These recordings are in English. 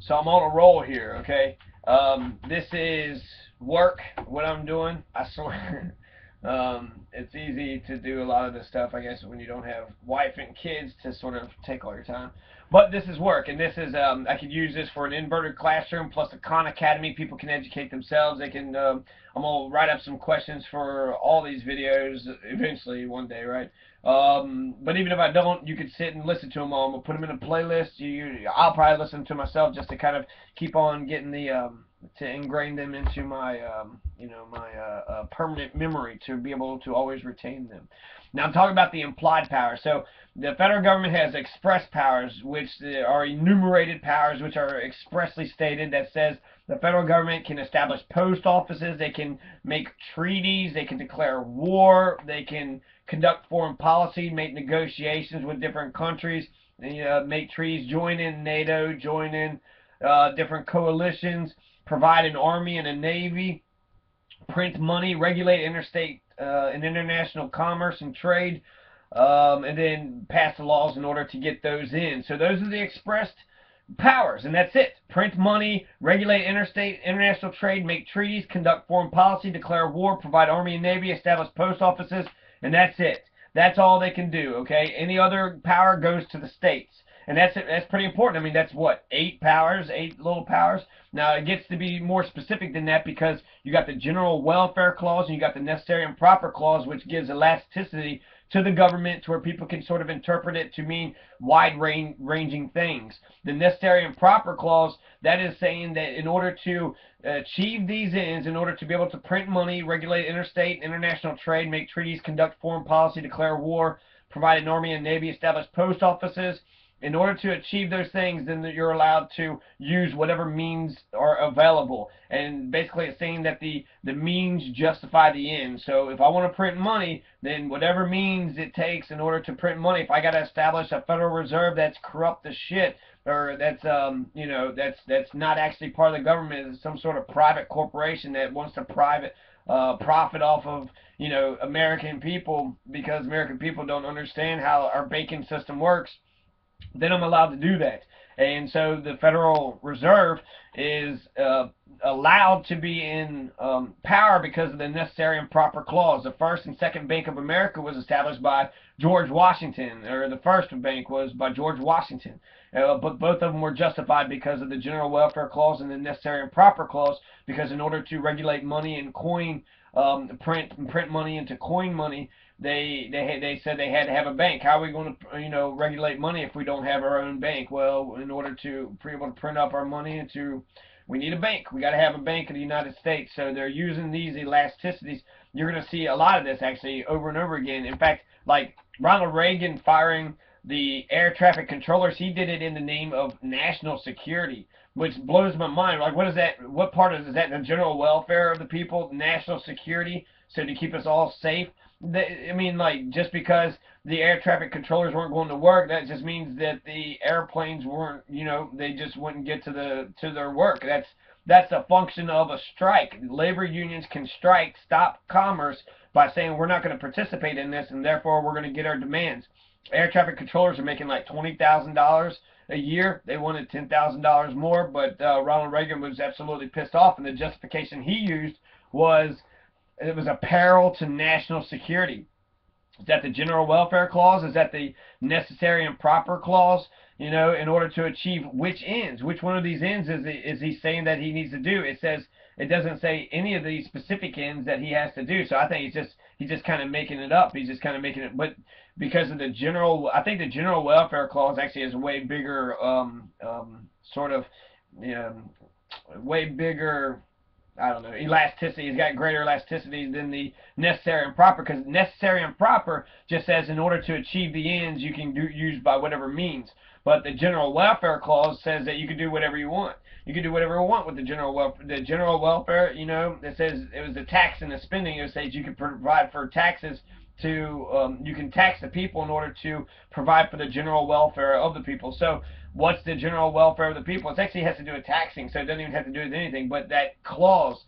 So I'm on a roll here, okay? This is work, what I'm doing. I swear. It's easy to do a lot of this stuff, I guess, when you don't have wife and kids to sort of take all your time. But this is work, and this is, I could use this for an inverted classroom plus a Khan Academy. People can educate themselves. They can, I'm going to write up some questions for all these videos eventually one day, right? But even if I don't, you could sit and listen to them all. I'm going to put them in a playlist. I'll probably listen to myself just to kind of keep on getting the, to ingrain them into my, my permanent memory to be able to always retain them. Now I'm talking about the implied powers. So the federal government has express powers, which are enumerated powers, which are expressly stated. That says the federal government can establish post offices, they can make treaties, they can declare war, they can conduct foreign policy, make negotiations with different countries, make treaties, join in NATO, join in different coalitions, provide an army and a navy, print money, regulate interstate and international commerce and trade, and then pass the laws in order to get those in. So those are the expressed powers, and that's it. Print money, regulate interstate, international trade, make treaties, conduct foreign policy, declare war, provide army and navy, establish post offices, and that's it. That's all they can do, okay? Any other power goes to the states. And that's pretty important. I mean, that's what, 8 powers, 8 little powers. Now, it gets to be more specific than that because you got the general welfare clause and you got the necessary and proper clause, which gives elasticity to the government to where people can sort of interpret it to mean wide-ranging things. The necessary and proper clause, that is saying that in order to achieve these ends, in order to be able to print money, regulate interstate and international trade, make treaties, conduct foreign policy, declare war, provide an army and navy, establish post offices, in order to achieve those things, then you're allowed to use whatever means are available. And basically it's saying that the means justify the end. So if I want to print money, then whatever means it takes in order to print money, if I got to establish a Federal Reserve that's corrupt as shit, or that's that's not actually part of the government, it's some sort of private corporation that wants to profit off of American people, because American people don't understand how our banking system works, then I'm allowed to do that. And so the Federal Reserve is allowed to be in power because of the necessary and proper clause. The first and second Bank of America was established by George Washington, or the first bank was by George Washington. But both of them were justified because of the general welfare clause and the necessary and proper clause, because in order to regulate money and coin, print money into coin money, they said they had to have a bank. How are we going to regulate money if we don't have our own bank? Well, in order to be able to print up our money we need a bank. We got to have a bank in the United States. So they're using these elasticities. You're going to see a lot of this actually over and over again. In fact, like Ronald Reagan firing the air traffic controllers, he did it in the name of national security, which blows my mind. Like, what is that? What part is that? The general welfare of the people, national security, so to keep us all safe. I mean, like, just because the air traffic controllers weren't going to work, that just means that the airplanes weren't, they just wouldn't get to their work. That's a function of a strike. Labor unions can strike, stop commerce by saying we're not going to participate in this, and therefore we're going to get our demands. Air traffic controllers are making like $20,000 a year. They wanted $10,000 more, but Ronald Reagan was absolutely pissed off, and the justification he used was it was a peril to national security. Is that the general welfare clause? Is that the necessary and proper clause? In order to achieve which ends? Which one of these ends is he saying that he needs to do? It doesn't say any of these specific ends that he has to do. So I think he's just kind of making it up. He's just kind of making it, but because of I think the general welfare clause actually is way bigger, way bigger, I don't know, elasticity. It's got greater elasticity than the necessary and proper, because necessary and proper just says in order to achieve the ends you can use by whatever means. But the general welfare clause says that you can do whatever you want. You can do whatever you want with the general welfare. The general welfare, it says it was the tax and the spending. It says you can provide for taxes to, you can tax the people in order to provide for the general welfare of the people. So what's the general welfare of the people? It actually has to do with taxing, so it doesn't even have to do with anything. But that clause,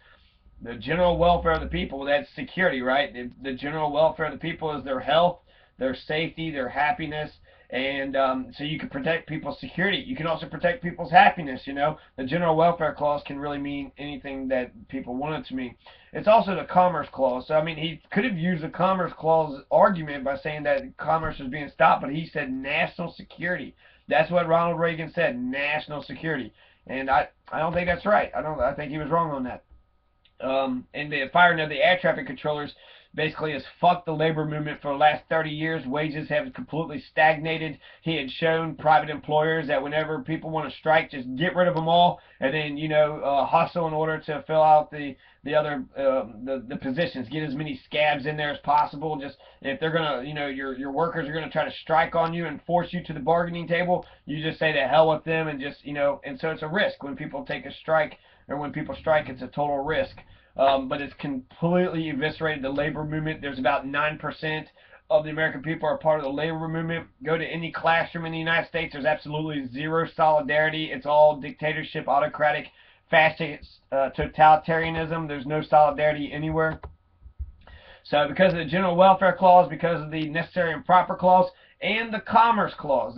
the general welfare of the people, that's security, right? The general welfare of the people is their health, their safety, their happiness, And so you can protect people's security. You can also protect people's happiness. You know, the general welfare clause can really mean anything that people want it to mean. It's also the commerce clause. So I mean, he could have used the commerce clause argument by saying that commerce was being stopped, but he said national security. That's what Ronald Reagan said, national security. And I don't think that's right. I think he was wrong on that. And the firing of the air traffic controllers basically has fucked the labor movement for the last 30 years. Wages have completely stagnated. He had shown private employers that whenever people want to strike, just get rid of them all, and then hustle in order to fill out the other the positions. Get as many scabs in there as possible. Just if they're gonna, your workers are gonna try to strike on you and force you to the bargaining table, you just say to hell with them and just And so it's a risk when people take a strike, or when people strike, it's a total risk. But it's completely eviscerated the labor movement. There's about 9% of the American people are part of the labor movement. Go to any classroom in the United States, there's absolutely zero solidarity. It's all dictatorship, autocratic, fascist, totalitarianism. There's no solidarity anywhere. So because of the general welfare clause, because of the necessary and proper clause, and the commerce clause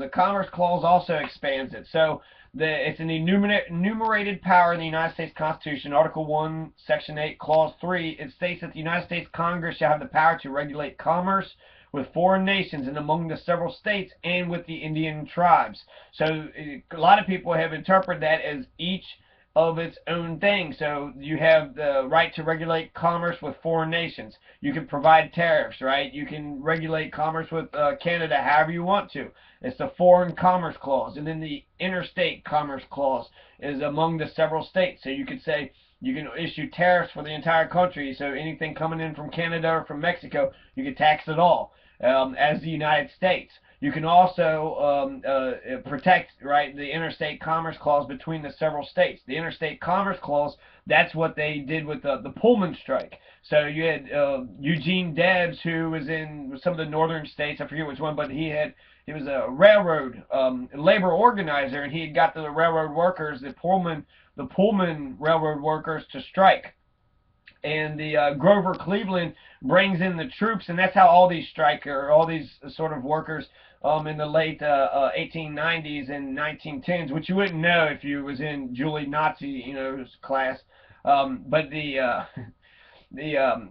also expands it. So it's an enumerated power in the United States Constitution, Article 1, Section 8, Clause 3. It states that the United States Congress shall have the power to regulate commerce with foreign nations and among the several states and with the Indian tribes. So a lot of people have interpreted that as each of its own thing. So you have the right to regulate commerce with foreign nations. You can provide tariffs, right? You can regulate commerce with Canada however you want to. It's the Foreign Commerce Clause. And then the Interstate Commerce Clause is among the several states. So you could say you can issue tariffs for the entire country. So anything coming in from Canada or from Mexico, you can tax it all as the United States. You can also protect, right, the Interstate Commerce Clause between the several states. The Interstate Commerce Clause, that's what they did with the Pullman Strike. So you had Eugene Debs, who was in some of the northern states. I forget which one, but he was a railroad labor organizer, and he had got the railroad workers, the Pullman railroad workers, to strike. And the Grover Cleveland brings in the troops, and that's how all these all these sort of workers in the late 1890s and 1910s, which you wouldn't know if you was in Julie Nazi, class. But the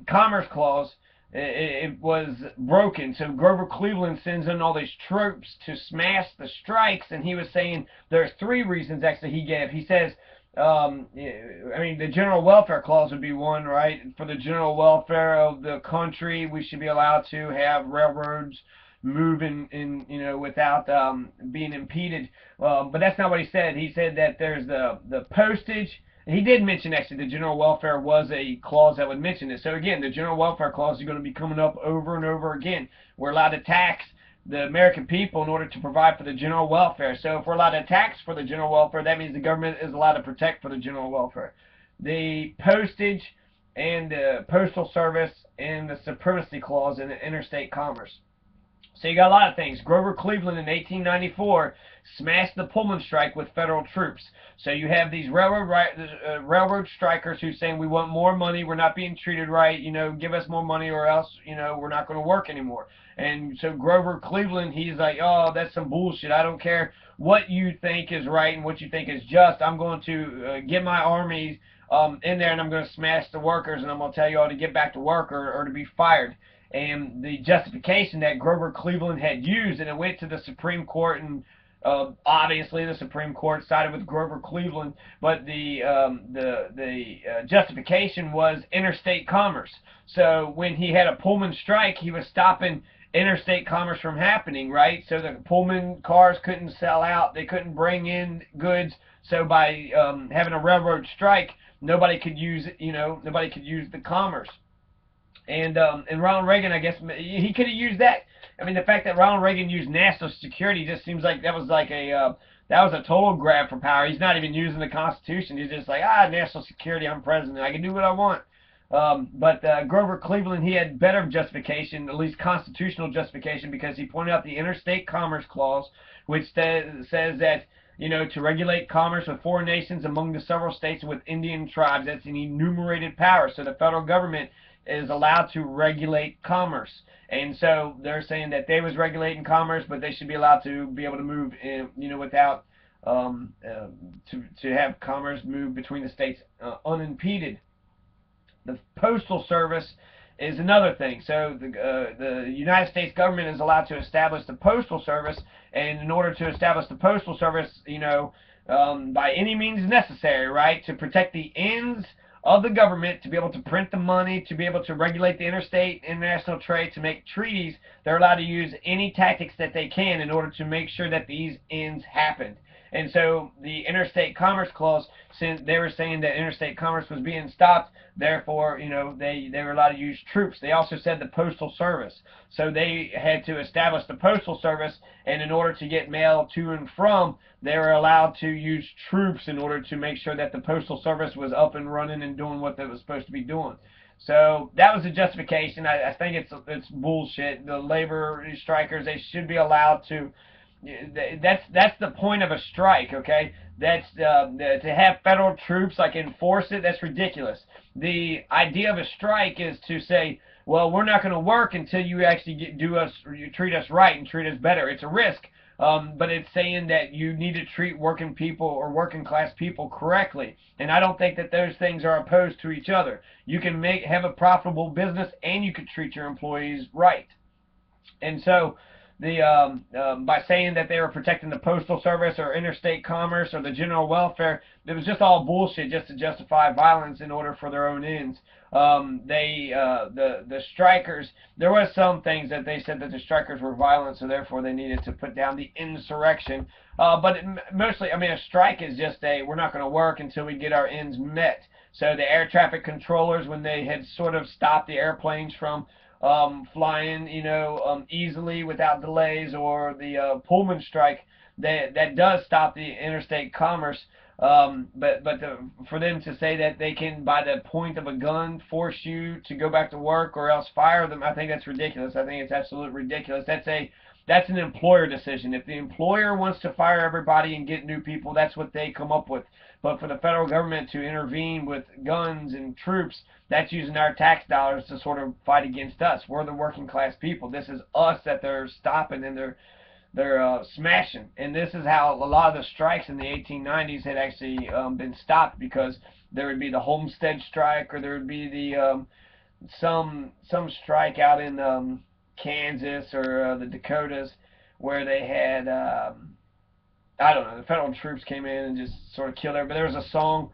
Commerce Clause, it was broken. So Grover Cleveland sends in all these troops to smash the strikes, and he was saying there's 3 reasons actually he gave. He says, I mean, the general welfare clause would be one, right? For the general welfare of the country, we should be allowed to have railroads move in without being impeded. But that's not what he said. He said that there's the postage. He did mention actually the general welfare was a clause that would mention it. So again, the general welfare clause is going to be coming up over and over again. We're allowed to tax the American people in order to provide for the general welfare. So if we're allowed to tax for the general welfare, that means the government is allowed to protect for the general welfare. The postage and the Postal Service and the Supremacy Clause in the interstate commerce. So you got a lot of things. Grover Cleveland in 1894 smashed the Pullman Strike with federal troops. So you have these railroad strikers who saying we want more money, we're not being treated right, give us more money or else, we're not going to work anymore. And so Grover Cleveland, he's like, oh, that's some bullshit. I don't care what you think is right and what you think is just. I'm going to get my armies in there, and I'm going to smash the workers, and I'm going to tell you all to get back to work or to be fired. And the justification that Grover Cleveland had used, and it went to the Supreme Court, and obviously the Supreme Court sided with Grover Cleveland, but the justification was interstate commerce. So when he had a Pullman strike, he was stopping interstate commerce from happening, right? So the Pullman cars couldn't sell out, they couldn't bring in goods. So by having a railroad strike, nobody could use the commerce. And Ronald Reagan, I guess, he could have used that. I mean, the fact that Ronald Reagan used national security just seems like that was like a total grab for power. He's not even using the Constitution. He's just like, national security, I'm president, I can do what I want. But Grover Cleveland, he had better justification, at least constitutional justification, because he pointed out the Interstate Commerce Clause, which says that, to regulate commerce with foreign nations among the several states with Indian tribes. That's an enumerated power. So the federal government is allowed to regulate commerce. And so they're saying that they was regulating commerce, but they should be allowed to be able to move in, without to have commerce move between the states unimpeded. The Postal Service is another thing. So the United States government is allowed to establish the Postal Service, and in order to establish the Postal Service, by any means necessary, right, to protect the ends of the government, to be able to print the money, to be able to regulate the interstate, international trade, to make treaties, they're allowed to use any tactics that they can in order to make sure that these ends happen. And so the Interstate Commerce Clause, since they were saying that interstate commerce was being stopped, therefore, they were allowed to use troops. They also said the Postal Service. So they had to establish the Postal Service, and in order to get mail to and from, they were allowed to use troops in order to make sure that the Postal Service was up and running and doing what they was supposed to be doing. So that was the justification. I think it's bullshit. The labor strikers, they should be allowed to. That's the point of a strike, okay? That's to have federal troops enforce it. That's ridiculous. The idea of a strike is to say, well, we're not going to work until you actually you treat us right and treat us better. It's a risk, but it's saying that you need to treat working people or working class people correctly. And I don't think that those things are opposed to each other. You can have a profitable business and you can treat your employees right. And so by saying that they were protecting the Postal Service or interstate commerce or the general welfare, it was just all bullshit just to justify violence in order for their own ends. The strikers, there was some things that they said that the strikers were violent, so therefore they needed to put down the insurrection. But mostly, I mean, a strike is just we're not going to work until we get our ends met. So the air traffic controllers, when they had sort of stopped the airplanes from flying, easily without delays, or the Pullman Strike, that does stop the interstate commerce. But for them to say that they can, by the point of a gun, force you to go back to work or else fire them, I think that's ridiculous. I think it's absolutely ridiculous. That's an employer decision. If the employer wants to fire everybody and get new people, that's what they come up with. But for the federal government to intervene with guns and troops, that's using our tax dollars to sort of fight against us. We're the working class people. This is us that they're stopping and they're smashing. And this is how a lot of the strikes in the 1890s had actually been stopped, because there would be the Homestead Strike, or there would be the some strike out in Kansas or the Dakotas, where they had I don't know, the federal troops came in and just sort of killed everybody. There was a song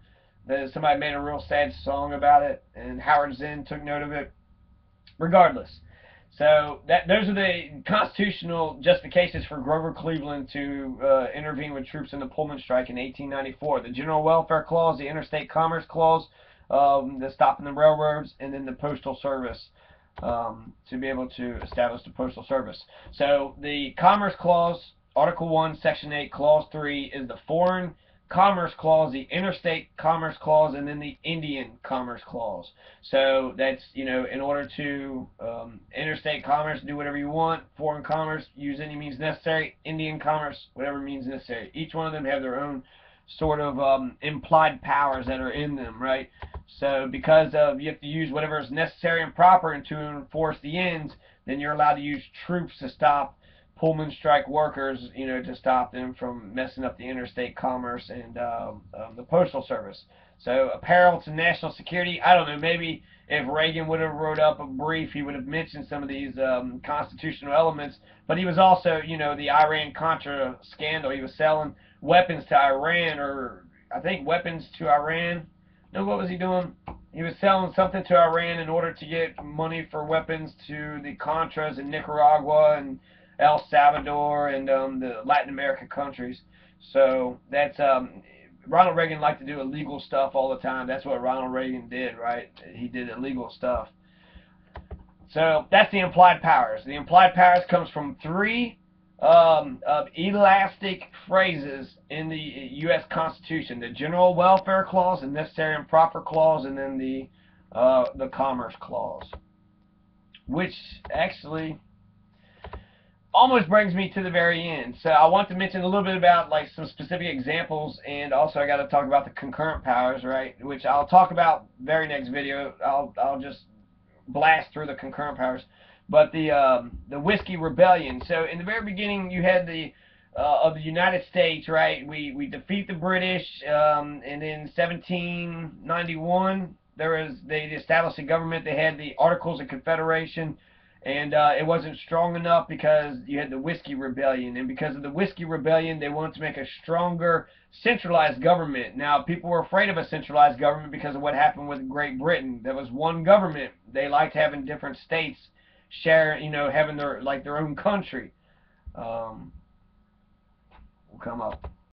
that somebody made a real sad song about it, and Howard Zinn took note of it. Regardless, so those are the constitutional justifications for Grover Cleveland to intervene with troops in the Pullman Strike in 1894. The General Welfare Clause, the Interstate Commerce Clause, the stopping the railroads, and then the Postal Service, to be able to establish the Postal Service. So the Commerce Clause, Article 1, Section 8, Clause 3 is the Foreign Commerce Clause, the Interstate Commerce Clause, and then the Indian Commerce Clause. So that's, in order to interstate commerce, do whatever you want. Foreign commerce, use any means necessary. Indian commerce, whatever means necessary. Each one of them have their own sort of implied powers that are in them, right? So because you have to use whatever is necessary and proper and to enforce the ends, then you're allowed to use troops to stop Pullman Strike workers, to stop them from messing up the interstate commerce and the Postal Service. So a peril to national security, I don't know, maybe if Reagan would have wrote up a brief, he would have mentioned some of these constitutional elements, but he was also, the Iran-Contra scandal. He was selling weapons to Iran, or I think weapons to Iran. No, what was he doing? He was selling something to Iran in order to get money for weapons to the Contras in Nicaragua and El Salvador and the Latin America countries. So that's Ronald Reagan liked to do illegal stuff all the time. That's what Ronald Reagan did, right? He did illegal stuff. So that's the implied powers. The implied powers comes from three elastic phrases in the U.S. Constitution: the General Welfare Clause, the Necessary and Proper Clause, and then the Commerce Clause, which actually almost brings me to the very end. So I want to mention a little bit about some specific examples, and also I got to talk about the concurrent powers, right? Which I'll talk about very next video. I'll just blast through the concurrent powers. But the Whiskey Rebellion. So in the very beginning, you had the of the United States, right? We defeat the British, and in 1791 they established a government. They had the Articles of Confederation, and it wasn't strong enough because you had the Whiskey Rebellion, and because of the Whiskey Rebellion, they wanted to make a stronger centralized government. Now, people were afraid of a centralized government because of what happened with Great Britain. There was one government. They liked having different states share, having their own country. Will come up.